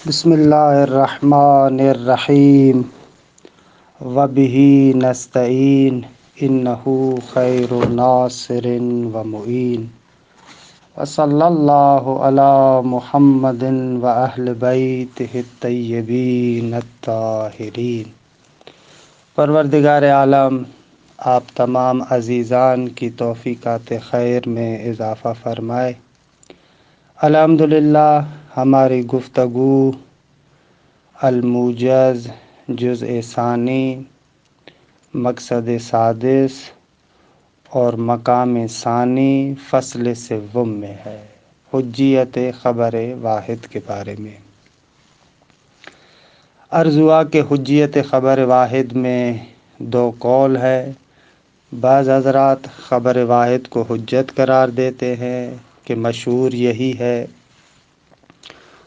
بسم اللہ الرحمن الرحیم وبہ نستعین انہ خیر ناصر و معین وصلی اللہ علی محمد و اہل بیتہ الطیبین الطاہرین۔ پروردگار عالم آپ تمام عزیزان کی توفیقات خیر میں اضافہ فرمائے۔ الحمدللہ ہماری گفتگو الموجز جزء ثانی مقصد سادس اور مقام ثانی فصل سوم میں ہے، حجیت خبر واحد کے بارے میں۔ عرض ہوا کہ حجیت خبر واحد میں دو قول ہے۔ بعض حضرات خبر واحد کو حجت قرار دیتے ہیں کہ مشہور یہی ہے،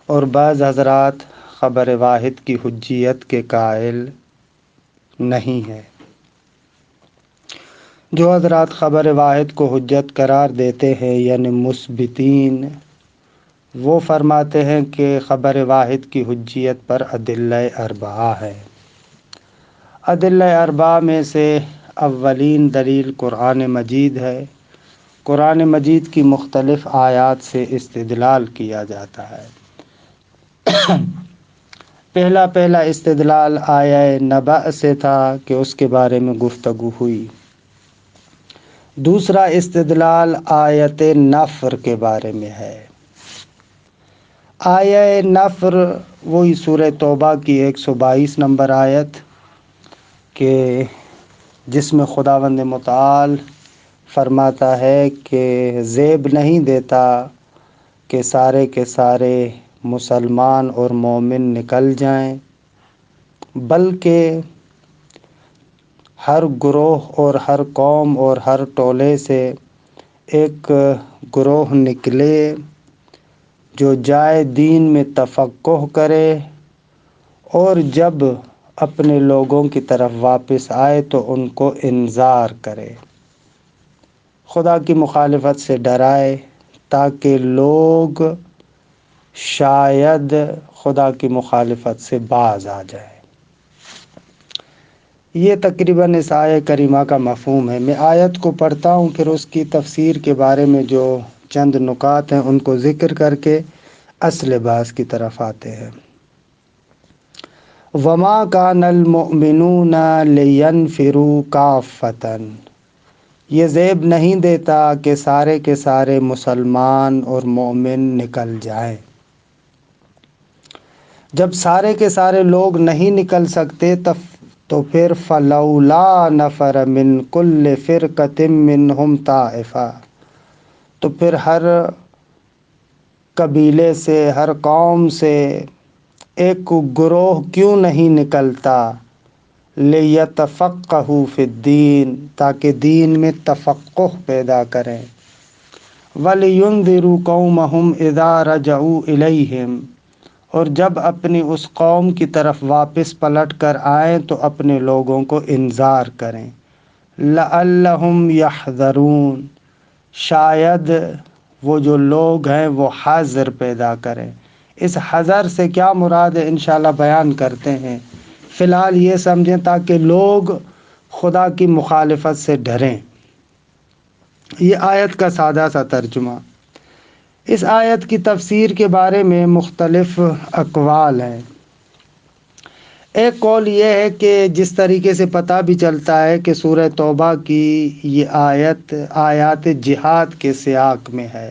اور بعض حضرات خبر واحد کی حجیت کے قائل نہیں ہیں۔ جو حضرات خبر واحد کو حجت قرار دیتے ہیں یعنی مثبتین، وہ فرماتے ہیں کہ خبر واحد کی حجیت پر ادلہ اربعہ ہے۔ ادلہ اربعہ میں سے اولین دلیل قرآن مجید ہے۔ قرآن مجید کی مختلف آیات سے استدلال کیا جاتا ہے۔ پہلا استدلال آیہ نبأ سے تھا کہ اس کے بارے میں گفتگو ہوئی۔ دوسرا استدلال آیت نفر کے بارے میں ہے۔ آیہ نفر وہی سورہ توبہ کی 122 نمبر آیت کہ جس میں خداوند متعال فرماتا ہے کہ زیب نہیں دیتا کہ سارے کے سارے مسلمان اور مومن نکل جائیں، بلکہ ہر گروہ اور ہر قوم اور ہر ٹولے سے ایک گروہ نکلے جو جائے دین میں تفقہ کرے، اور جب اپنے لوگوں کی طرف واپس آئے تو ان کو انذار کرے، خدا کی مخالفت سے ڈرائے، تاکہ لوگ شاید خدا کی مخالفت سے باز آ جائیں۔ یہ تقریباً اس آیہ کریمہ کا مفہوم ہے۔ میں آیت کو پڑھتا ہوں، پھر اس کی تفسیر کے بارے میں جو چند نکات ہیں ان کو ذکر کر کے اصل بحث کی طرف آتے ہیں۔ وَمَا كَانَ الْمُؤْمِنُونَ لِيَنْفِرُوا كَافَّةً، یہ زیب نہیں دیتا کہ سارے کے سارے مسلمان اور مومن نکل جائیں۔ جب سارے کے سارے لوگ نہیں نکل سکتے تو پھر فَلَوْلَا نَفَرَ مِن كُلِّ فِرْقَةٍ مِّنْهُمْ طَائِفَةٌ، تو پھر ہر قبیلے سے، ہر قوم سے ایک گروہ کیوں نہیں نکلتا، لِيَتَفَقَّهُوا فِي الدِّينِ، تاکہ دین میں تفقہ پیدا کریں، وَلِيُنذِرُوا قَوْمَهُمْ إِذَا رَجَعُوا إِلَيْهِمْ، اور جب اپنی اس قوم کی طرف واپس پلٹ کر آئیں تو اپنے لوگوں کو انذار کریں، لَعَلَّهُمْ يَحْذَرُونَ، شاید وہ جو لوگ ہیں وہ حذر پیدا کریں۔ اس حذر سے کیا مراد ہے انشاءاللہ بیان کرتے ہیں، فی الحال یہ سمجھیں تاکہ لوگ خدا کی مخالفت سے ڈریں۔ یہ آیت کا سادہ سا ترجمہ۔ اس آیت کی تفسیر کے بارے میں مختلف اقوال ہیں۔ ایک قول یہ ہے کہ جس طریقے سے پتہ بھی چلتا ہے کہ سورہ توبہ کی یہ آیات جہاد کے سیاق میں ہے،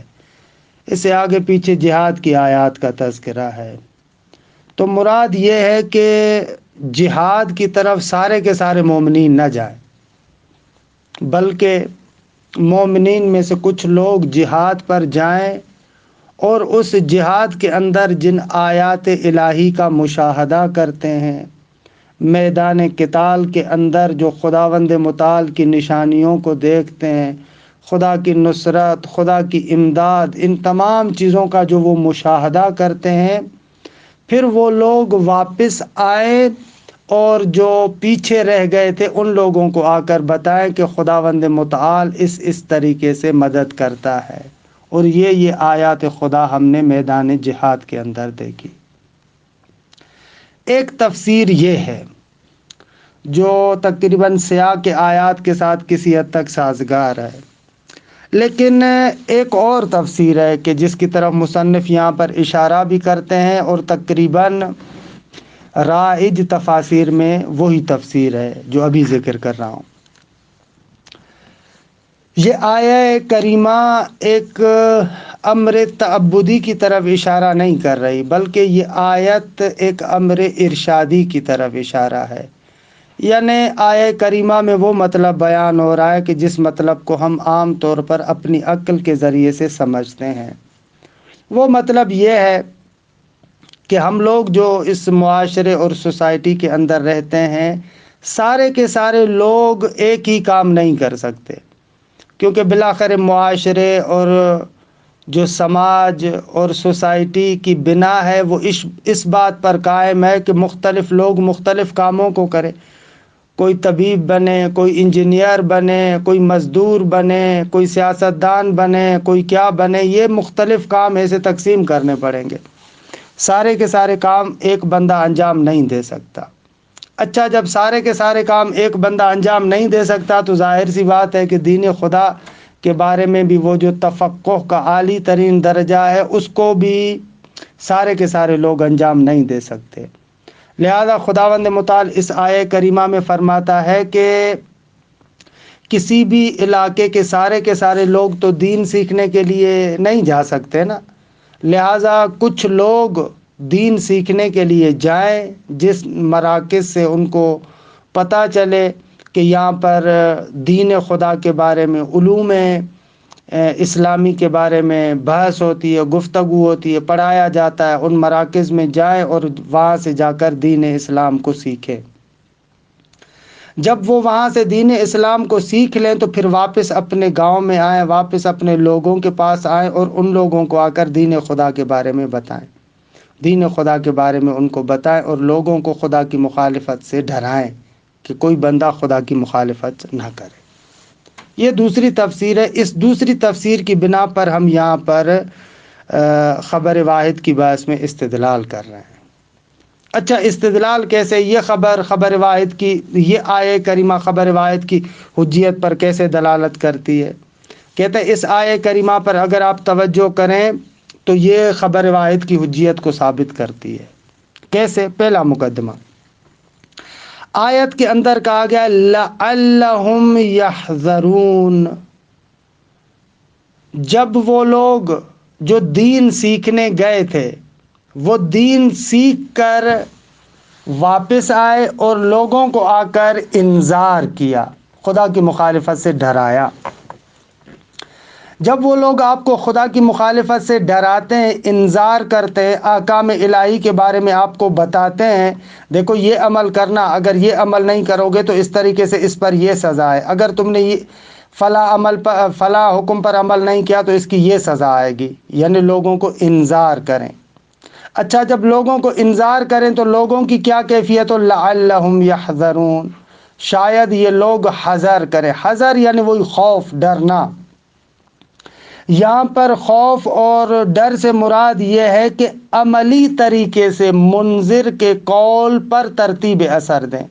اس سے آگے پیچھے جہاد کی آیات کا تذکرہ ہے، تو مراد یہ ہے کہ جہاد کی طرف سارے کے سارے مومنین نہ جائیں، بلکہ مومنین میں سے کچھ لوگ جہاد پر جائیں، اور اس جہاد کے اندر جن آیات الہی کا مشاہدہ کرتے ہیں، میدان قتال کے اندر جو خداوند متعال کی نشانیوں کو دیکھتے ہیں، خدا کی نصرت، خدا کی امداد، ان تمام چیزوں کا جو وہ مشاہدہ کرتے ہیں، پھر وہ لوگ واپس آئیں اور جو پیچھے رہ گئے تھے ان لوگوں کو آ کر بتائیں کہ خداوند متعال اس طریقے سے مدد کرتا ہے، اور یہ آیات خدا ہم نے میدان جہاد کے اندر دیکھی۔ ایک تفسیر یہ ہے جو تقریباً سیاق کے آیات کے ساتھ کسی حد تک سازگار ہے، لیکن ایک اور تفسیر ہے کہ جس کی طرف مصنف یہاں پر اشارہ بھی کرتے ہیں، اور تقریباً رائج تفاسیر میں وہی تفسیر ہے جو ابھی ذکر کر رہا ہوں۔ یہ آیہ کریمہ ایک امر تعبدی کی طرف اشارہ نہیں کر رہی، بلکہ یہ آیت ایک امر ارشادی کی طرف اشارہ ہے۔ یعنی آیہ کریمہ میں وہ مطلب بیان ہو رہا ہے کہ جس مطلب کو ہم عام طور پر اپنی عقل کے ذریعے سے سمجھتے ہیں۔ وہ مطلب یہ ہے کہ ہم لوگ جو اس معاشرے اور سوسائٹی کے اندر رہتے ہیں، سارے کے سارے لوگ ایک ہی کام نہیں کر سکتے، کیونکہ بالآخر معاشرے اور جو سماج اور سوسائٹی کی بنا ہے وہ اس بات پر قائم ہے کہ مختلف لوگ مختلف کاموں کو کریں۔ کوئی طبیب بنے، کوئی انجینئر بنے، کوئی مزدور بنے، کوئی سیاستدان بنے، کوئی کیا بنے، یہ مختلف کام ایسے تقسیم کرنے پڑیں گے۔ سارے کے سارے کام ایک بندہ انجام نہیں دے سکتا۔ اچھا، جب سارے کے سارے کام ایک بندہ انجام نہیں دے سکتا تو ظاہر سی بات ہے کہ دین خدا کے بارے میں بھی وہ جو تفقہ کا عالی ترین درجہ ہے اس کو بھی سارے کے سارے لوگ انجام نہیں دے سکتے۔ لہذا خداوند متعال اس آیہ کریمہ میں فرماتا ہے کہ کسی بھی علاقے کے سارے لوگ تو دین سیکھنے کے لیے نہیں جا سکتے نا، لہذا کچھ لوگ دین سیکھنے کے لیے جائیں جس مراکز سے ان کو پتہ چلے کہ یہاں پر دین خدا کے بارے میں، علوم اسلامی کے بارے میں بحث ہوتی ہے، گفتگو ہوتی ہے، پڑھایا جاتا ہے، ان مراکز میں جائیں اور وہاں سے جا کر دین اسلام کو سیکھیں۔ جب وہ وہاں سے دین اسلام کو سیکھ لیں تو پھر واپس اپنے گاؤں میں آئیں، واپس اپنے لوگوں کے پاس آئیں اور ان لوگوں کو آ کر دین خدا کے بارے میں بتائیں، دین خدا کے بارے میں ان کو بتائیں، اور لوگوں کو خدا کی مخالفت سے ڈرائیں کہ کوئی بندہ خدا کی مخالفت نہ کرے۔ یہ دوسری تفسیر ہے۔ اس دوسری تفسیر کی بنا پر ہم یہاں پر خبر واحد کی بحث میں استدلال کر رہے ہیں۔ اچھا، استدلال کیسے؟ یہ خبر واحد کی، یہ آیہ کریمہ خبر واحد کی حجیت پر کیسے دلالت کرتی ہے؟ کہتے ہیں اس آیہ کریمہ پر اگر آپ توجہ کریں تو یہ خبر واحد کی حجیت کو ثابت کرتی ہے۔ کیسے؟ پہلا مقدمہ، آیت کے اندر کہا گیا لعلہم یحذرون۔ جب وہ لوگ جو دین سیکھنے گئے تھے وہ دین سیکھ کر واپس آئے اور لوگوں کو آ کر انذار کیا، خدا کی مخالفت سے ڈرایا۔ جب وہ لوگ آپ کو خدا کی مخالفت سے ڈراتے ہیں، انذار کرتے ہیں، احکام الہی کے بارے میں آپ کو بتاتے ہیں، دیکھو یہ عمل کرنا، اگر یہ عمل نہیں کرو گے تو اس طریقے سے اس پر یہ سزا ہے، اگر تم نے یہ فلاں حکم پر عمل نہیں کیا تو اس کی یہ سزا آئے گی، یعنی لوگوں کو انذار کریں۔ اچھا، جب لوگوں کو انذار کریں تو لوگوں کی کیا کیفیت ہو؟ لعلہم یحذرون، شاید یہ لوگ حذر کریں۔ حذر یعنی وہی خوف، ڈرنا۔ یہاں پر خوف اور ڈر سے مراد یہ ہے کہ عملی طریقے سے منذر کے قول پر ترتیب اثر دیں۔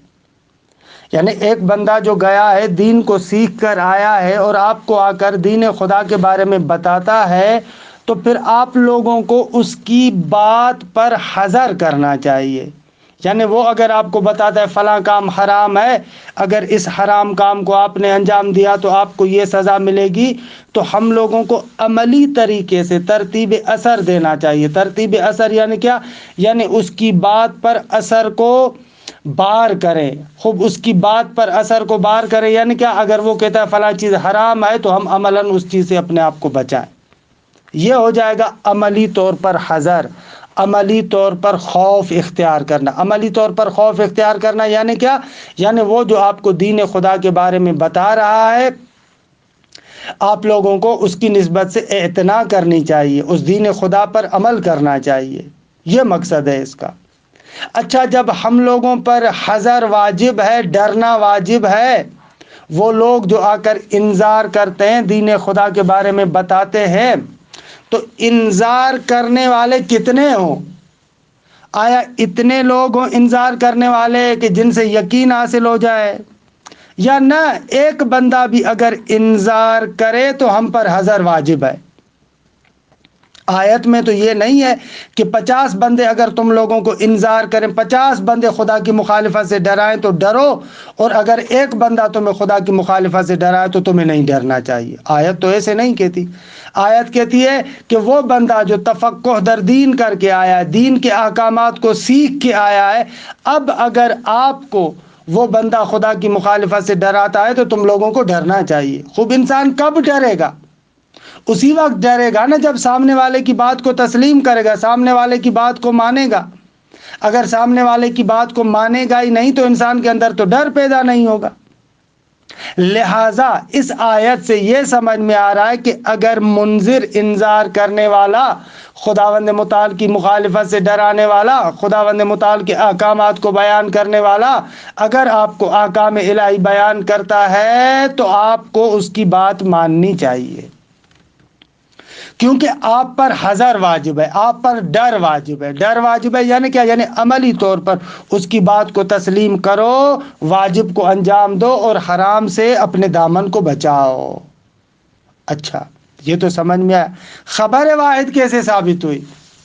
یعنی ایک بندہ جو گیا ہے، دین کو سیکھ کر آیا ہے اور آپ کو آ کر دین خدا کے بارے میں بتاتا ہے، تو پھر آپ لوگوں کو اس کی بات پر حذر کرنا چاہیے۔ یعنی وہ اگر آپ کو بتاتا ہے فلاں کام حرام ہے، اگر اس حرام کام کو آپ نے انجام دیا تو آپ کو یہ سزا ملے گی، تو ہم لوگوں کو عملی طریقے سے ترتیب اثر دینا چاہیے۔ ترتیب اثر یعنی کیا؟ یعنی اس کی بات پر اثر کو بار کریں، خوب اس کی بات پر اثر کو بار کریں۔ یعنی کیا؟ اگر وہ کہتا ہے فلاں چیز حرام ہے تو ہم عملاً اس چیز سے اپنے آپ کو بچائیں۔ یہ ہو جائے گا عملی طور پر حذر، عملی طور پر خوف اختیار کرنا۔ عملی طور پر خوف اختیار کرنا یعنی کیا؟ یعنی وہ جو آپ کو دین خدا کے بارے میں بتا رہا ہے، آپ لوگوں کو اس کی نسبت سے اعتنا کرنی چاہیے، اس دین خدا پر عمل کرنا چاہیے۔ یہ مقصد ہے اس کا۔ اچھا، جب ہم لوگوں پر حذر واجب ہے، ڈرنا واجب ہے، وہ لوگ جو آ کر انذار کرتے ہیں، دین خدا کے بارے میں بتاتے ہیں، تو انذار کرنے والے کتنے ہوں؟ آیا اتنے لوگ ہوں انذار کرنے والے کہ جن سے یقین حاصل ہو جائے، یا نہ ایک بندہ بھی اگر انذار کرے تو ہم پر حذر واجب ہے؟ آیت میں تو یہ نہیں ہے کہ 50 بندے اگر تم لوگوں کو انذار کریں، 50 بندے خدا کی مخالفت سے ڈرائیں تو ڈرو، اور اگر ایک بندہ تمہیں خدا کی مخالفت سے ڈرائے تو تمہیں نہیں ڈرنا چاہیے۔ آیت تو ایسے نہیں کہتی، آیت کہتی ہے کہ وہ بندہ جو تفقہ در دین کر کے آیا ہے، دین کے احکامات کو سیکھ کے آیا ہے، اب اگر آپ کو وہ بندہ خدا کی مخالفت سے ڈراتا ہے تو تم لوگوں کو ڈرنا چاہیے۔ خوب انسان کب ڈرے گا؟ اسی وقت ڈرے گا نا جب سامنے والے کی بات کو تسلیم کرے گا، سامنے والے کی بات کو مانے گا۔ اگر سامنے والے کی بات کو مانے گا ہی نہیں تو انسان کے اندر تو ڈر پیدا نہیں ہوگا۔ لہٰذا اس آیت سے یہ سمجھ میں آ رہا ہے کہ اگر منذر، انذار کرنے والا، خداوند متعال کی مخالفت سے ڈرانے والا، خداوند متعال کے احکامات کو بیان کرنے والا، اگر آپ کو احکام الہی بیان کرتا ہے تو آپ کو اس کی بات ماننی چاہیے، کیونکہ آپ پر حذر واجب ہے، آپ پر ڈر واجب ہے۔ ڈر واجب ہے یعنی کیا؟ یعنی عملی طور پر اس کی بات کو تسلیم کرو، واجب کو انجام دو اور حرام سے اپنے دامن کو بچاؤ۔ اچھا، یہ تو سمجھ میں آیا۔ خبر واحد کیسے ثابت ہوئی؟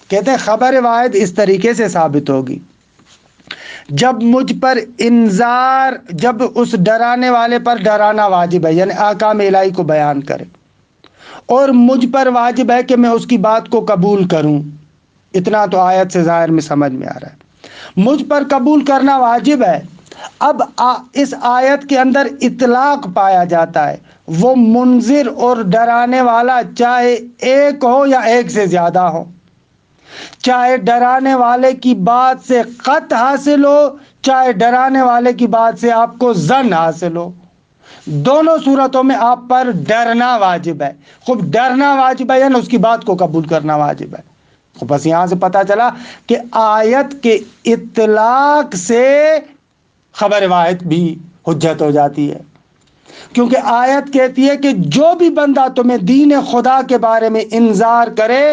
کہتے ہیں خبر واحد اس طریقے سے ثابت ہوگی، جب مجھ پر انذار، جب اس ڈرانے والے پر ڈرانا واجب ہے یعنی احکام الہی کو بیان کرے، اور مجھ پر واجب ہے کہ میں اس کی بات کو قبول کروں۔ اتنا تو آیت سے ظاہر میں سمجھ میں آ رہا ہے، مجھ پر قبول کرنا واجب ہے۔ اب اس آیت کے اندر اطلاق پایا جاتا ہے، وہ منذر اور ڈرانے والا چاہے ایک ہو یا ایک سے زیادہ ہو، چاہے ڈرانے والے کی بات سے قط حاصل ہو، چاہے ڈرانے والے کی بات سے آپ کو ظن حاصل ہو، دونوں صورتوں میں آپ پر ڈرنا واجب ہے۔ خوب ڈرنا واجب ہے یعنی اس کی بات کو قبول کرنا واجب ہے۔ خوب بس یہاں سے پتہ چلا کہ آیت کے اطلاق سے خبر واحد بھی حجت ہو جاتی ہے، کیونکہ آیت کہتی ہے کہ جو بھی بندہ تمہیں دین خدا کے بارے میں انذار کرے،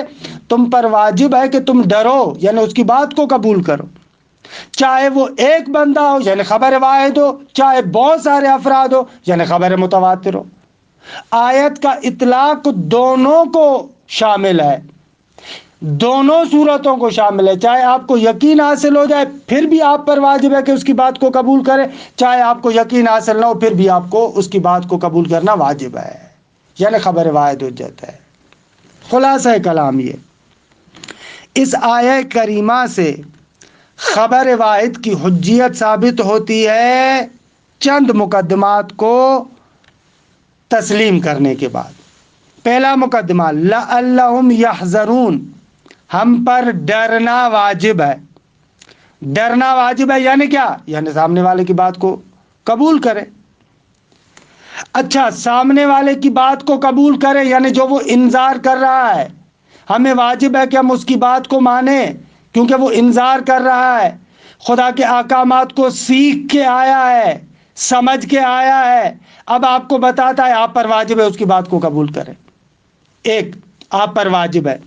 تم پر واجب ہے کہ تم ڈرو یعنی اس کی بات کو قبول کرو، چاہے وہ ایک بندہ ہو یعنی خبر واحد ہو، چاہے بہت سارے افراد ہو یعنی خبر متواتر ہو۔ آیت کا اطلاق دونوں کو شامل ہے، دونوں صورتوں کو شامل ہے، چاہے آپ کو یقین حاصل ہو جائے پھر بھی آپ پر واجب ہے کہ اس کی بات کو قبول کرے، چاہے آپ کو یقین حاصل نہ ہو پھر بھی آپ کو اس کی بات کو قبول کرنا واجب ہے، یعنی خبر واحد حجت ہے۔ خلاصہ کلام یہ، اس آیہ کریمہ سے خبر واحد کی حجیت ثابت ہوتی ہے چند مقدمات کو تسلیم کرنے کے بعد۔ پہلا مقدمہ، لعلہم یحذرون، ہم پر ڈرنا واجب ہے۔ ڈرنا واجب ہے یعنی کیا؟ یعنی سامنے والے کی بات کو قبول کرے۔ اچھا، سامنے والے کی بات کو قبول کرے یعنی جو وہ انذار کر رہا ہے، ہمیں واجب ہے کہ ہم اس کی بات کو مانیں، کیونکہ وہ انذار کر رہا ہے، خدا کے احکامات کو سیکھ کے آیا ہے، سمجھ کے آیا ہے، اب آپ کو بتاتا ہے، آپ پر واجب ہے اس کی بات کو قبول کریں۔ ایک، آپ پر واجب ہے۔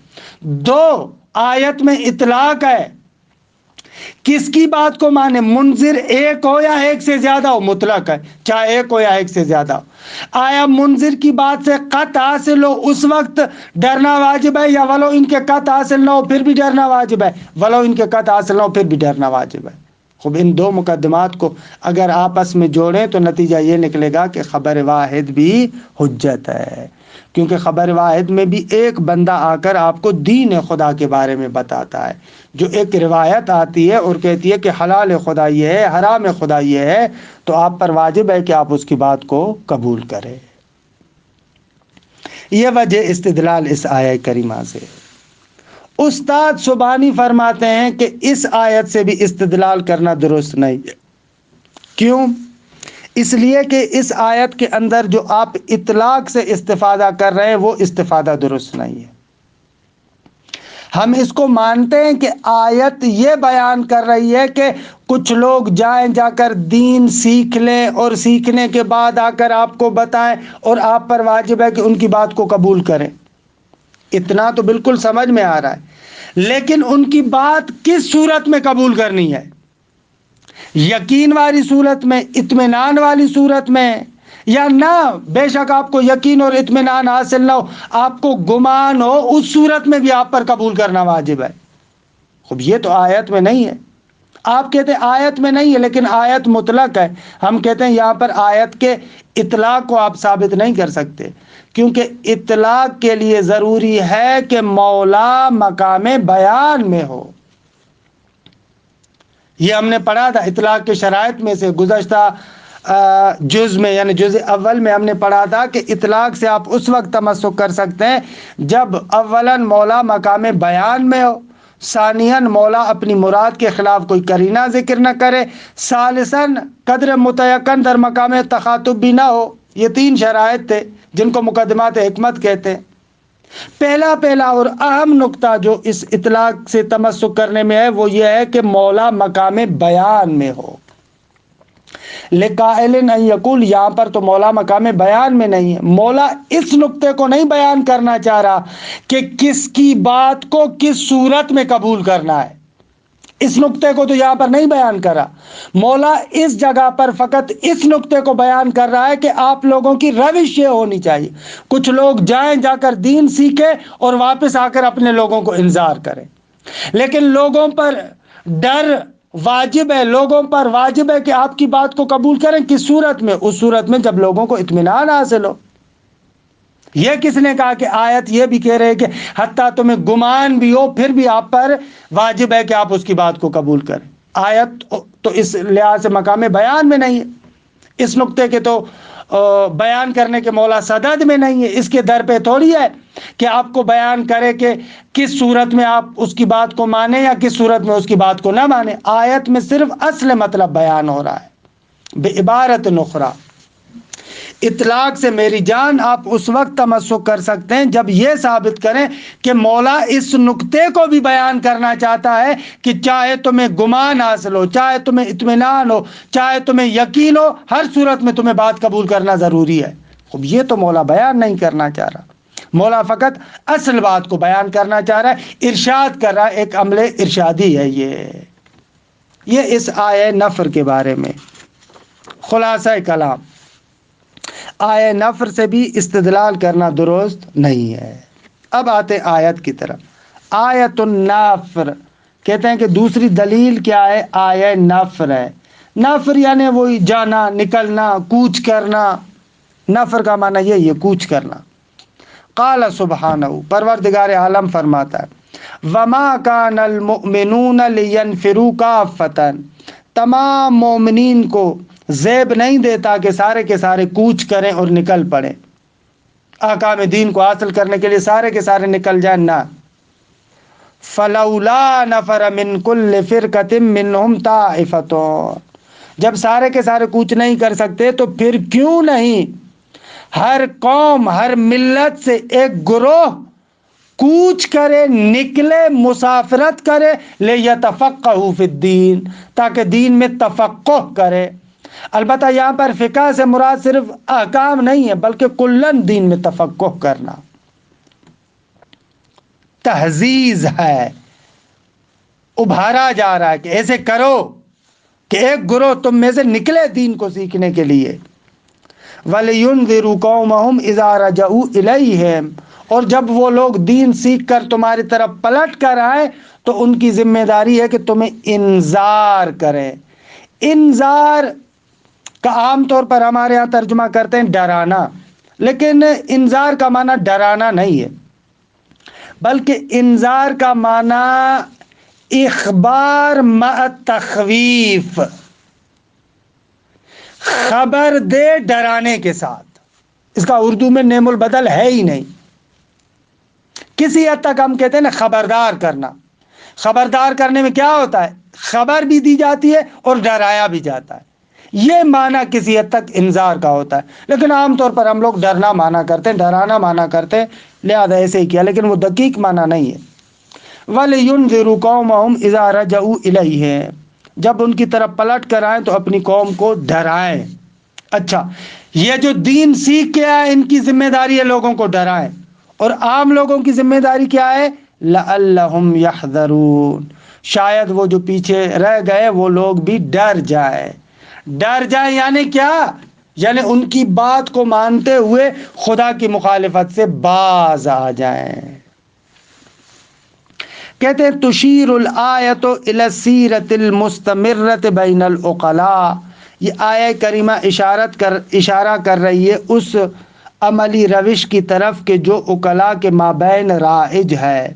دو، آیت میں اطلاق ہے، کس کی بات کو مانے؟ منذر ایک ہو یا ایک سے زیادہ ہو، مطلق ہے، چاہے ایک ہو یا ایک سے زیادہ ہو۔ آیا منذر کی بات سے قطع حاصل ہو اس وقت ڈرنا واجب ہے، یا ولو ان کے قطع حاصل نہ ہو پھر بھی ڈرنا واجب ہے؟ ولو ان کے قطع حاصل نہ ہو پھر بھی ڈرنا واجب ہے۔ خوب، ان دو مقدمات کو اگر آپس میں جوڑیں تو نتیجہ یہ نکلے گا کہ خبر واحد بھی حجت ہے، کیونکہ خبر واحد میں بھی ایک بندہ آ کر آپ کو دین خدا کے بارے میں بتاتا ہے۔ جو ایک روایت آتی ہے اور کہتی ہے کہ حلال خدا یہ ہے، حرام خدا یہ ہے، تو آپ پر واجب ہے کہ آپ اس کی بات کو قبول کریں۔ یہ وجہ استدلال اس آیہ کریمہ سے۔ استاد سبحانی فرماتے ہیں کہ اس آیت سے بھی استدلال کرنا درست نہیں ہے۔ کیوں؟ اس لیے کہ اس آیت کے اندر جو آپ اطلاق سے استفادہ کر رہے ہیں وہ استفادہ درست نہیں ہے۔ ہم اس کو مانتے ہیں کہ آیت یہ بیان کر رہی ہے کہ کچھ لوگ جائیں، جا کر دین سیکھ لیں اور سیکھنے کے بعد آ کر آپ کو بتائیں، اور آپ پر واجب ہے کہ ان کی بات کو قبول کریں۔ اتنا تو بالکل سمجھ میں آ رہا ہے، لیکن ان کی بات کس صورت میں قبول کرنی ہے؟ یقین والی صورت میں، اطمینان والی صورت میں، یا نہ بے شک آپ کو یقین اور اطمینان حاصل نہ ہو، آپ کو گمان ہو، اس صورت میں بھی آپ پر قبول کرنا واجب ہے؟ خب یہ تو آیت میں نہیں ہے. آپ کہتے ہیں آیت میں نہیں ہے، لیکن آیت مطلق ہے. ہم کہتے ہیں یہاں پر آیت کے اطلاق کو آپ ثابت نہیں کر سکتے، کیونکہ اطلاق کے لیے ضروری ہے کہ مولا مقام بیان میں ہو. یہ ہم نے پڑھا تھا اطلاق کے شرائط میں سے گزشتہ جز میں، یعنی جز اول میں ہم نے پڑھا تھا کہ اطلاق سے آپ اس وقت تمسک کر سکتے ہیں جب اولاً مولا مقام بیان میں ہو، ثانیاً مولا اپنی مراد کے خلاف کوئی قرینہ ذکر نہ کرے، ثالثاً قدر متیقن در مقام تخاطب بھی نہ ہو. یہ 3 شرائط تھے جن کو مقدمات حکمت کہتے ہیں. پہلا اور اہم نقطہ جو اس اطلاق سے تمسک کرنے میں ہے وہ یہ ہے کہ مولا مقام بیان میں ہو. لقائل ان یقول، یہاں پر تو مولا مقام بیان میں نہیں ہے. مولا اس نقطے کو نہیں بیان کرنا چاہ رہا کہ کس کی بات کو کس صورت میں قبول کرنا ہے، اس نقطے کو تو یہاں پر نہیں بیان کرا. مولا اس جگہ پر فقط اس نقطے کو بیان کر رہا ہے کہ آپ لوگوں کی روش یہ ہونی چاہیے. کچھ لوگ جائیں، جا کر دین سیکھیں اور واپس آ کر اپنے لوگوں کو انذار کریں. لیکن لوگوں پر ڈر واجب ہے، لوگوں پر واجب ہے کہ آپ کی بات کو قبول کریں. کس صورت میں؟ اس صورت میں جب لوگوں کو اطمینان حاصل ہو. یہ کس نے کہا کہ آیت یہ بھی کہہ رہے کہ حتیٰ تمہیں گمان بھی ہو پھر بھی آپ پر واجب ہے کہ آپ اس کی بات کو قبول کریں؟ آیت تو اس لحاظ سے مقام بیان میں نہیں ہے، اس نقطے کے تو بیان کرنے کے مولا صدد میں نہیں ہے. اس کے در پہ تھوڑی ہے کہ آپ کو بیان کرے کہ کس صورت میں آپ اس کی بات کو مانیں یا کس صورت میں اس کی بات کو نہ مانیں. آیت میں صرف اصل مطلب بیان ہو رہا ہے. بعبارت نخرا، اطلاق سے میری جان آپ اس وقت تمسک کر سکتے ہیں جب یہ ثابت کریں کہ مولا اس نقطے کو بھی بیان کرنا چاہتا ہے کہ چاہے تمہیں گمان حاصل ہو، چاہے تمہیں اطمینان ہو، چاہے تمہیں یقین ہو، ہر صورت میں تمہیں بات قبول کرنا ضروری ہے. اب یہ تو مولا بیان نہیں کرنا چاہ رہا. مولا فقط اصل بات کو بیان کرنا چاہ رہا ہے، ارشاد کر رہا ہے، ایک عمل ارشادی ہے. یہ اس آیہ نفر کے بارے میں خلاصہ کلام. آیہ نفر سے بھی استدلال کرنا درست نہیں ہے. اب آتے آیت کی طرف. آیت النفر کہتے ہیں کہ دوسری دلیل کیا ہے؟ آیہ نفر ہے. نفر یعنی وہی جانا، نکلنا، کوچ کرنا. نفر کا معنی یہی ہے، کوچ کرنا. قال سبحانہ، پروردگار عالم فرماتا ہے، وما کان المؤمنون لینفروا کافۃ، تمام مومنین کو زیب نہیں دیتا کہ سارے کے سارے کوچ کریں اور نکل پڑیں، احکام دین کو حاصل کرنے کے لیے سارے کے سارے نکل جائیں. نہ، فلولا نفر من کل فرقۃ منہم طائفۃ، جب سارے کے سارے کوچ نہیں کر سکتے تو پھر کیوں نہیں ہر قوم، ہر ملت سے ایک گروہ کوچ کرے، نکلے، مسافرت کرے، لیتفقہوا فی الدین، تاکہ دین میں تفقہ کرے. البتہ یہاں پر فقہ سے مراد صرف احکام نہیں ہے بلکہ کلن دین میں تفقہ کرنا، تہذیز ہے. ابھارا جا رہا ہے کہ ایسے کرو کہ ایک گروہ تم میں سے نکلے دین کو سیکھنے کے لیے. وَلِيُنذِرُوا قَوْمَهُمْ إِذَا رَجَعُوا إِلَيْهِمْ، اور جب وہ لوگ دین سیکھ کر تمہاری طرف پلٹ کر آئیں تو ان کی ذمہ داری ہے کہ تمہیں انذار کریں. انذار کا عام طور پر ہمارے ہاں ترجمہ کرتے ہیں ڈرانا، لیکن انذار کا معنی ڈرانا نہیں ہے، بلکہ انذار کا معنی اخبار مع تخویف، خبر دے ڈرانے کے ساتھ. اس کا اردو میں نعم البدل ہے ہی نہیں. کسی حد تک ہم کہتے ہیں نا خبردار کرنا. خبردار کرنے میں کیا ہوتا ہے؟ خبر بھی دی جاتی ہے اور ڈرایا بھی جاتا ہے. یہ معنی کسی حد تک انذار کا ہوتا ہے، لیکن عام طور پر ہم لوگ ڈرنا معنی کرتے ہیں، ڈرانا معنی کرتے ہیں، لہذا ایسے ہی کیا، لیکن وہ دقیق معنی نہیں ہے. وَلِيُنذِرُوا قَوْمَهُمْ إِذَا رَجَعُوا إِلَيْهِمْ، جب ان کی طرف پلٹ کر آئیں تو اپنی قوم کو ڈرائیں. اچھا، یہ جو دین سیکھ کے آئے ان کی ذمہ داری ہے لوگوں کو ڈرائیں، اور عام لوگوں کی ذمہ داری کیا ہے؟ لعلہم یحذرون، شاید وہ جو پیچھے رہ گئے وہ لوگ بھی ڈر جائیں یعنی کیا؟ یعنی ان کی بات کو مانتے ہوئے خدا کی مخالفت سے باز آ جائیں۔ کہتے ہیں تشیر الآیۃ الی السیرۃ المستمرۃ بین العقلاء، یہ آیہ کریمہ اشارہ کر رہی ہے اس عملی روش کی طرف کہ جو عقلاء کے مابین رائج ہے۔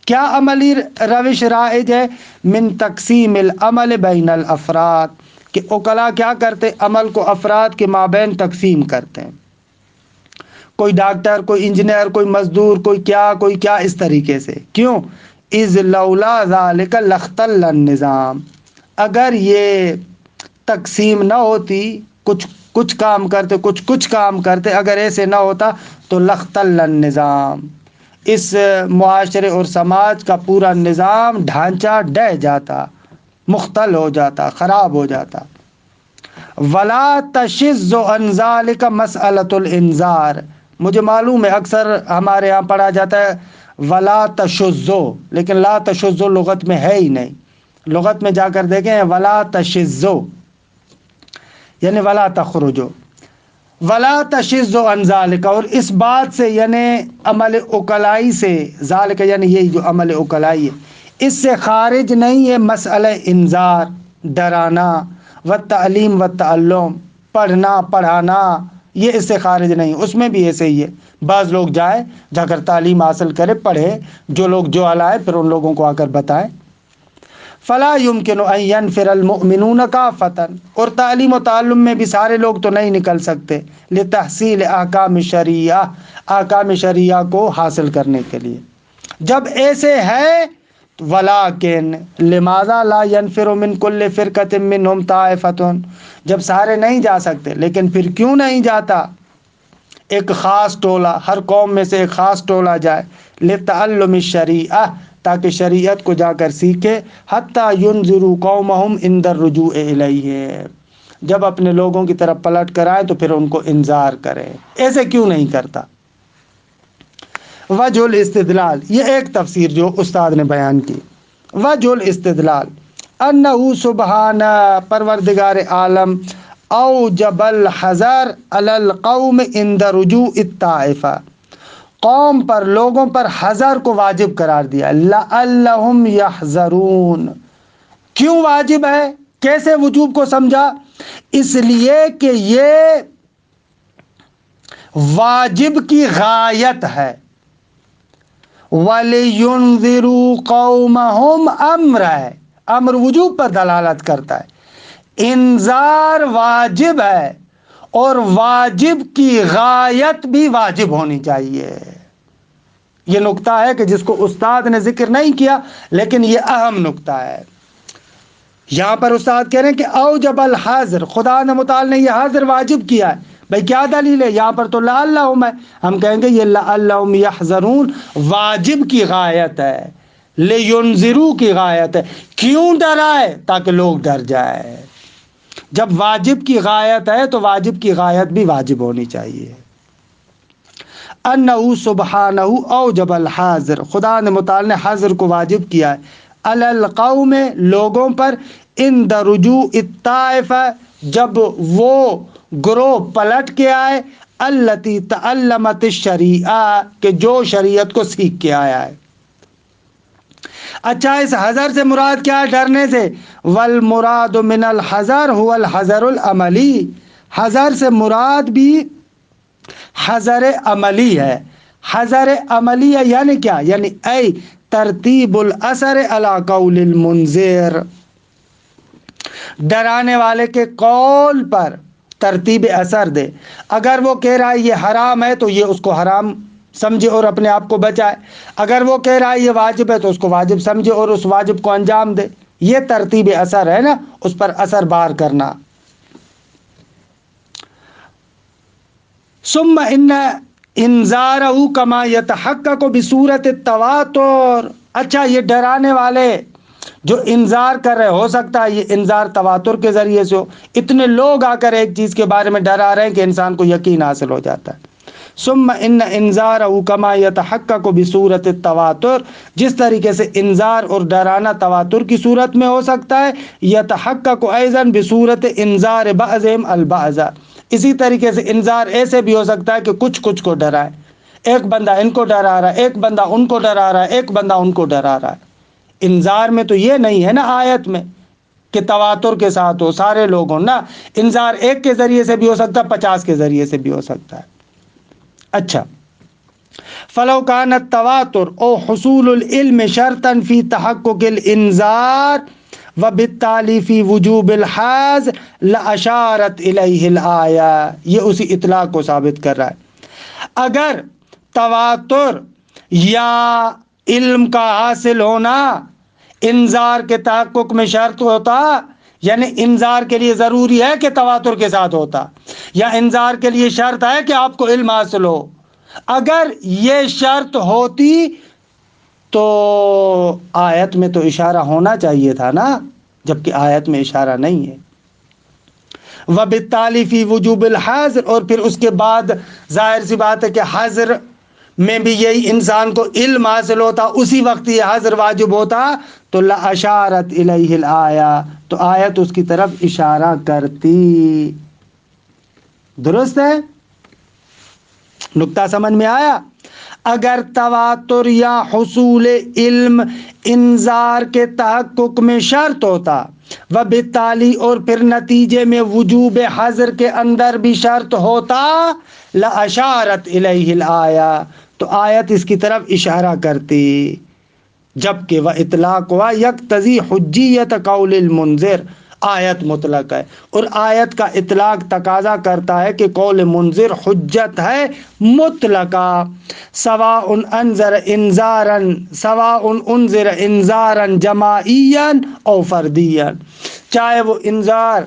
کیا عملی روش رائج ہے؟ من تقسیم العمل بین الافراد، کہ عقلاء کیا کرتے؟ عمل کو افراد کے مابین تقسیم کرتے ہیں، کوئی ڈاکٹر، کوئی انجینئر، کوئی مزدور، کوئی کیا اس طریقے سے۔ کیوں؟ اذ لولا ذالک لاختل النظام، اگر یہ تقسیم نہ ہوتی، کچھ کام کرتے، کچھ کام کرتے، اگر ایسے نہ ہوتا تو لاختل النظام، اس معاشرے اور سماج کا پورا نظام ڈھانچہ ڈہ جاتا، مختل ہو جاتا، خراب ہو جاتا۔ ولا تشذ عن ذلک مسألۃ الانذار، مجھے معلوم ہے اکثر ہمارے ہاں پڑھا جاتا ہے ولا تشذو، لیکن لا تشذو لغت میں ہے ہی نہیں، لغت میں جا کر دیکھیں ولا تشذو یعنی ولا تخرجو، ولا تشذو عن ذلک، اور اس بات سے یعنی عمل عقلائی سے، ذالک یعنی یہی جو عمل عقلائی ہے، اس سے خارج نہیں ہے مسئلہ انذار، ڈرانا، والتعلیم والتعلم، پڑھنا پڑھانا، یہ اس سے خارج نہیں، اس میں بھی ایسے ہی ہے۔ بعض لوگ جا کر تعلیم حاصل کرے، پڑھے، جو لوگ جو آئے پھر ان لوگوں کو آ کر بتائیں۔ فلا يمكن ان ينفر المؤمنون كافة، اور تعلیم و تعلم میں بھی سارے لوگ تو نہیں نکل سکتے، لتحصیل احکام شریعہ، احکام شریعہ کو حاصل کرنے کے لیے۔ جب ایسے ہے ولیکن لماذا لا ينفر من كل فرقة منهم طائفة، جب سارے نہیں جا سکتے لیکن پھر کیوں نہیں جاتا ایک خاص ٹولہ، ہر قوم میں سے ایک خاص ٹولہ جائے، لتعلم الشریعہ، تاکہ شریعت کو جا کر سیکھے، حتی ینذروا قومہم عند الرجوع الیہ، جب اپنے لوگوں کی طرف پلٹ کر آئے تو پھر ان کو انذار کرے۔ ایسے کیوں نہیں کرتا؟ وجہ الاستدلال، یہ ایک تفسیر جو استاد نے بیان کی۔ وجہ الاستدلال انہ سبحانہ، پروردگار عالم، اوجب الحذر علی القوم عند رجوع الطائفہ، قوم پر، لوگوں پر حذر کو واجب قرار دیا، لعلہم یحذرون۔ کیوں واجب ہے؟ کیسے وجوب کو سمجھا؟ اس لیے کہ یہ واجب کی غایت ہے، وَلِيُنذِرُوا قَوْمَهُمْ امر ہے، امر وجوب پر دلالت کرتا ہے، انذار واجب ہے، اور واجب کی غایت بھی واجب ہونی چاہیے۔ یہ نقطہ ہے کہ جس کو استاد نے ذکر نہیں کیا لیکن یہ اہم نقطہ ہے۔ یہاں پر استاد کہہ رہے ہیں کہ اوجب الحذر، خدا نے متعال نے یہ حذر واجب کیا ہے۔ بھئی کیا دلیل ہے؟ یہاں پر تو لعلہم ہے، ہم کہیں گے یہ لعلہم یحذرون واجب کی غایت ہے، لینذروا کی غایت ہے، کیوں ڈرائے؟ تاکہ لوگ ڈر جائے۔ جب واجب کی غایت ہے تو واجب کی غایت بھی واجب ہونی چاہیے۔ انہ سبحانہ اوجب الحذر، خدا نے متعال نے حذر کو واجب کیا ہے، علی القوم، لوگوں پر، عند رجوع الطائفہ، جب وہ گروہ پلٹ کے آئے، التی تعلمت الشریعہ، کہ جو شریعت کو سیکھ کے آیا ہے۔ اچھا، اس حذر سے مراد کیا ہے؟ ڈرنے سے۔ والمراد من الحذر هو الحذر العملی، حذر سے مراد بھی حذر عملی ہے۔ حذر عملی ہے یعنی کیا؟ یعنی ای ترتیب الاثر علی قول المنذر، ڈرانے والے کے قول پر ترتیب اثر دے۔ اگر وہ کہہ رہا ہے یہ حرام ہے تو یہ اس کو حرام سمجھے اور اپنے آپ کو بچائے، اگر وہ کہہ رہا ہے یہ واجب ہے تو اس کو واجب سمجھے اور اس واجب کو انجام دے۔ یہ ترتیب اثر ہے نا، اس پر اثر بار کرنا۔ ثم ان انذارہ کما یتحقق بصورت التواتر، اچھا یہ ڈرانے والے جو انذار کر رہے، ہو سکتا ہے یہ انذار تواتر کے ذریعے سے ہو، اتنے لوگ آ کر ایک چیز کے بارے میں ڈرا رہے ہیں کہ انسان کو یقین حاصل ہو جاتا ہے۔ ثم ان انذارہ کما یتحقق بصورت التواتر، جس طریقے سے انذار اور ڈرانا تواتر کی صورت میں ہو سکتا ہے، یتحقق ایضا بصورت انذار بعضهم البعض، اسی طریقے سے انذار ایسے بھی ہو سکتا ہے کہ کچھ کو ڈرائے، ایک بندہ ان کو ڈرا رہا ہے، ایک بندہ ان کو ڈرا رہا ہے، ایک بندہ ان کو ڈرا رہا ہے۔ انذار میں تو یہ نہیں ہے نا آیت میں کہ تواتر کے ساتھ ہو، سارے لوگ ہوں نا، انذار ایک کے ذریعے سے بھی ہو سکتا ہے، 50 کے ذریعے سے بھی ہو سکتا ہے۔ اچھا، فلو کان التواتر او حصول العلم شرطا فی تحقق الانذار وبالتالی فی وجوب الحاز لاشارت الیہ الآیہ، یہ اسی اطلاق کو ثابت کر رہا ہے۔ اگر تواتر یا علم کا حاصل ہونا انذار کے تحقق میں شرط ہوتا، یعنی انذار کے لیے ضروری ہے کہ تواتر کے ساتھ ہوتا، یا انذار کے لیے شرط ہے کہ آپ کو علم حاصل ہو، اگر یہ شرط ہوتی تو آیت میں تو اشارہ ہونا چاہیے تھا نا، جبکہ آیت میں اشارہ نہیں ہے۔ وبالتالی فی وجوب الحظر، اور پھر اس کے بعد ظاہر سی بات ہے کہ حظر میں بھی یہی انسان کو علم حاصل ہوتا، اسی وقت یہ حظر واجب ہوتا، تو لاشارت الیہ الآیہ، تو آیت اس کی طرف اشارہ کرتی۔ درست ہے؟ نقطہ سمجھ میں آیا؟ اگر تواتر یا حصول علم انذار کے تحقق میں شرط ہوتا، وبالتالی اور پھر نتیجے میں وجوب حظر کے اندر بھی شرط ہوتا، لاشارت الیہ الآیہ، تو آیت اس کی طرف اشارہ کرتی، جبکہ وہ اطلاق ہوا یقتضی حجیت قول المنذر، آیت مطلق ہے اور آیت کا اطلاق تقاضا کرتا ہے کہ قول منذر حجت ہے مطلقہ، سواء انذر انذارا جماعیا او فردیا، چاہے وہ انذار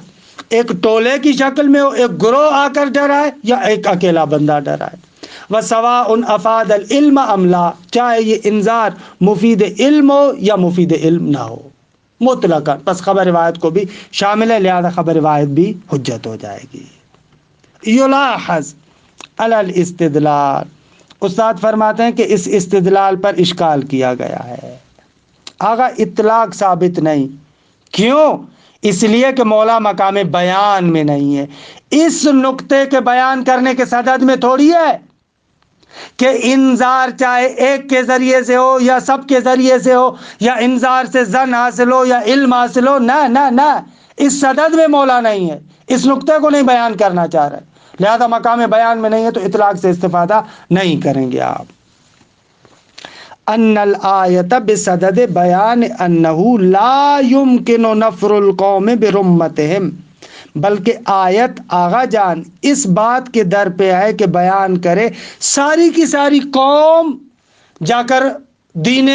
ایک ٹولے کی شکل میں ہو، ایک گروہ آ کر ڈرائے، یا ایک اکیلا بندہ ڈرائے، وسواء افاد العلم ام لا، چاہے یہ انذار مفید علم ہو یا مفید علم نہ ہو، مطلقاً، پس خبر روایت کو بھی شامل ہے، لہذا خبر روایت بھی حجت ہو جائے گی۔ یلاحظ علی الاستدلال، استاد فرماتے ہیں کہ اس استدلال پر اشکال کیا گیا ہے۔ آگا اطلاق ثابت نہیں، کیوں؟ اس لیے کہ مولا مقام بیان میں نہیں ہے، اس نقطے کے بیان کرنے کے صدد میں تھوڑی ہے کہ انذار چاہے ایک کے ذریعے سے ہو یا سب کے ذریعے سے ہو، یا انذار سے ظن حاصل ہو یا علم حاصل ہو، نہ نہ نہ، اس صدد میں مولا نہیں ہے، اس نقطے کو نہیں بیان کرنا چاہ رہے، لہذا مقام بیان میں نہیں ہے تو اطلاق سے استفادہ نہیں کریں گے آپ۔ ان الآیت بصدد بیان انہ لا یمکن نفر القوم برمتہم، بلکہ آیت آغا جان اس بات کے در پہ ہے کہ بیان کرے ساری کی ساری قوم جا کر دین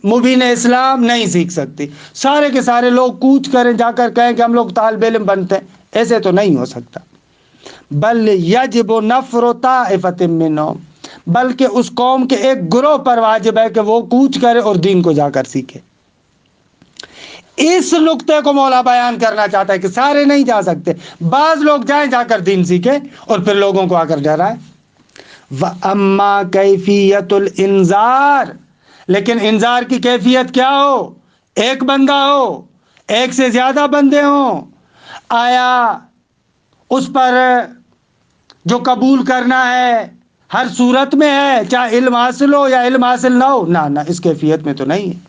مبین اسلام نہیں سیکھ سکتی، سارے کے سارے لوگ کوچ کریں جا کر کہیں کہ ہم لوگ طالب علم بنتے ہیں، ایسے تو نہیں ہو سکتا۔ بل یجب نفر طائفۃ منہم، بلکہ اس قوم کے ایک گروہ پر واجب ہے کہ وہ کوچ کرے اور دین کو جا کر سیکھے۔ اس نقطے کو مولا بیان کرنا چاہتا ہے کہ سارے نہیں جا سکتے، بعض لوگ جائیں جا کر دین سیکھیں اور پھر لوگوں کو آ کر ڈرائیں۔ وَأَمَّا کیفیت الانذار، لیکن انذار کی کیفیت کیا ہو؟ ایک بندہ ہو، ایک سے زیادہ بندے ہوں، آیا اس پر جو قبول کرنا ہے ہر صورت میں ہے، چاہے علم حاصل ہو یا علم حاصل نہ ہو، نہ اس کیفیت میں تو نہیں ہے۔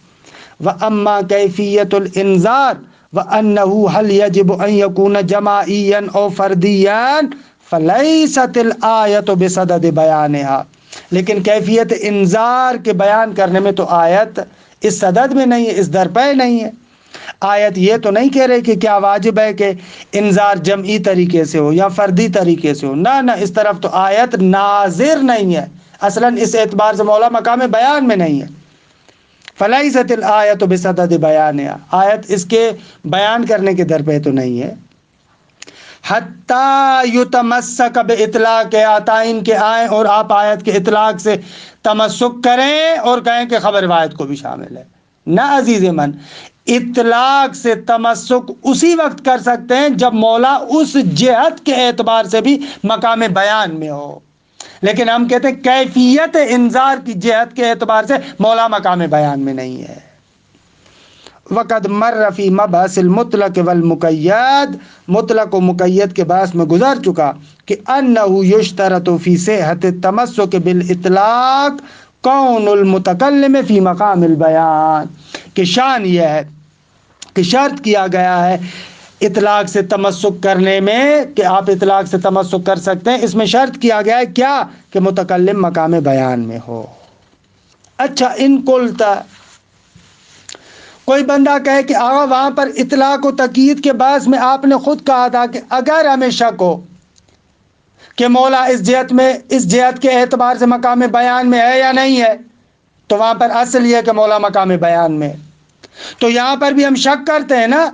وَأَمَّا كَيْفِيَّةُ الْإِنذَارِ وَأَنَّهُ هَلْ يَجِبُ أَن يَكُونَ جَمَاعِيًّا أَوْ فَرْدِيًّا فَلَيْسَتِ الْآيَةُ بِصَدَدِ بَيَانِهَا، لیکن کیفیت انذار کے بیان کرنے میں تو آیت اس صدد میں نہیں ہے، اس درپے نہیں ہے۔ آیت یہ تو نہیں کہہ رہے کہ کیا واجب ہے کہ انذار جمعی طریقے سے ہو یا فردی طریقے سے ہو، نہ اس طرف تو آیت ناظر نہیں ہے، اصلاً اس اعتبار سے مولا مقام بیان میں نہیں ہے۔ فلیست الآیت بصدد بیانها، آیت اس کے بیان کرنے کے در پہ تو نہیں ہے۔ حتی یتمسک باطلاق آتائین کے آئیں اور آپ آیت کے اطلاق سے تمسک کریں اور کہیں کہ خبر روایت کو بھی شامل ہے، نہ عزیز من، اطلاق سے تمسک اسی وقت کر سکتے ہیں جب مولا اس جہت کے اعتبار سے بھی مقام بیان میں ہو، لیکن ہم کہتے ہیں کیفیت انذار کی جہت کے اعتبار سے مولا مقام بیان میں نہیں ہے۔ وقد مر فی مبحث المطلق والمقید، مطلق و مقید کے بحث میں گزر چکا کہ انہ یشترط فی صحت التمسک بالاطلاق کون المتکلم فی مقام البیان، کہ شان یہ ہے کہ شرط کیا گیا ہے اطلاق سے تمسک کرنے میں، کہ آپ اطلاق سے تمسک کر سکتے ہیں، اس میں شرط کیا گیا ہے کیا، کہ متکلم مقام بیان میں ہو۔ اچھا، ان قلتا، کوئی بندہ کہے کہ آقا وہاں پر اطلاق و تقیید کے بعد میں آپ نے خود کہا تھا کہ اگر ہمیں شک ہو کہ مولا اس جہت میں، اس جہت کے اعتبار سے مقام بیان میں ہے یا نہیں ہے، تو وہاں پر اصل یہ کہ مولا مقام بیان میں۔ تو یہاں پر بھی ہم شک کرتے ہیں نا،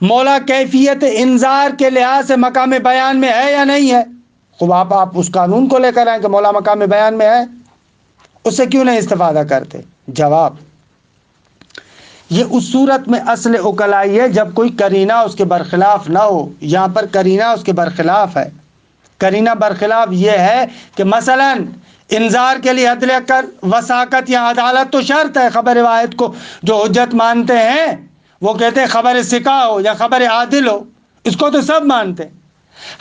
مولا کیفیت انذار کے لحاظ سے مقام بیان میں ہے یا نہیں ہے۔ خوب آپ اس قانون کو لے کر آئیں کہ مولا مقام بیان میں ہے، اس سے کیوں نہیں استفادہ کرتے؟ جواب، یہ اس صورت میں اصل اکلائی ہے جب کوئی قرینہ اس کے برخلاف نہ ہو۔ یہاں پر قرینہ اس کے برخلاف ہے۔ قرینہ برخلاف یہ ہے کہ مثلا انذار کے لیے عدل کر وثاقت یا عدالت تو شرط ہے۔ خبر واحد کو جو حجت مانتے ہیں وہ کہتے ہیں خبر ثقہ ہو یا خبر عادل ہو، اس کو تو سب مانتے ہیں۔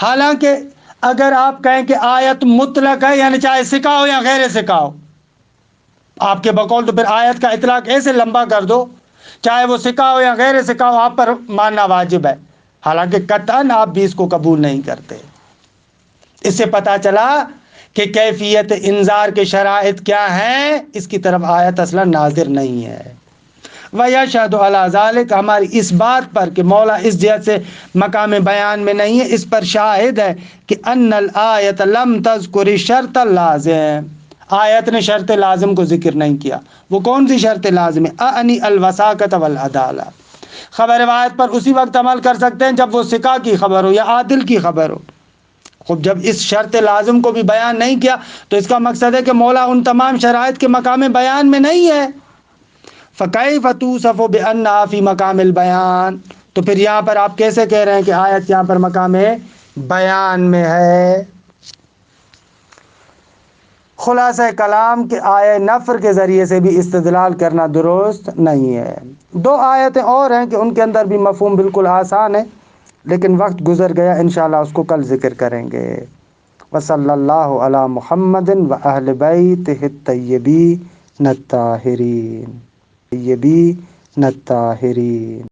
حالانکہ اگر آپ کہیں کہ آیت مطلق ہے، یعنی چاہے ثقہ ہو یا غیر ثقہ ہو، آپ کے بقول تو پھر آیت کا اطلاق ایسے لمبا کر دو، چاہے وہ ثقہ ہو یا غیر ثقہ ہو، آپ پر ماننا واجب ہے۔ حالانکہ قطعاً آپ بھی اس کو قبول نہیں کرتے۔ اس سے پتہ چلا کہ کیفیت انذار کے شرائط کیا ہیں، اس کی طرف آیت اصلا ناظر نہیں ہے۔ وَيَشْهَدُ عَلَى ذَلِكَ، ہماری اس بات پر کہ مولا اس جہت سے مقام بیان میں نہیں ہے، اس پر شاہد ہے کہ ان الآیت لم تذکر الشرط اللازم، آیت نے شرط لازم کو ذکر نہیں کیا۔ وہ کون سی شرط لازم ہے؟ اعنی الوثاقت والعدالہ، خبر واحد پر اسی وقت عمل کر سکتے ہیں جب وہ ثقہ کی خبر ہو یا عادل کی خبر ہو۔ خب جب اس شرط لازم کو بھی بیان نہیں کیا تو اس کا مقصد ہے کہ مولا ان تمام شرائط کے مقام بیان میں نہیں ہے۔ فَكَيْفَ تُوصَفُ بِأَنَّهَا فِي مَقَامِ الْبَيَانِ، تو پھر یہاں پر آپ کیسے کہہ رہے ہیں کہ آیت یہاں پر مقام بیان میں ہے؟ خلاصہ کلام کہ آیہ نفر کے ذریعے سے بھی استدلال کرنا درست نہیں ہے۔ دو آیتیں اور ہیں کہ ان کے اندر بھی مفہوم بالکل آسان ہے، لیکن وقت گزر گیا، انشاءاللہ اس کو کل ذکر کریں گے۔ وصلی اللہ علی محمد و اہل بیتہ الطیبین الطاہرین الطاہرین۔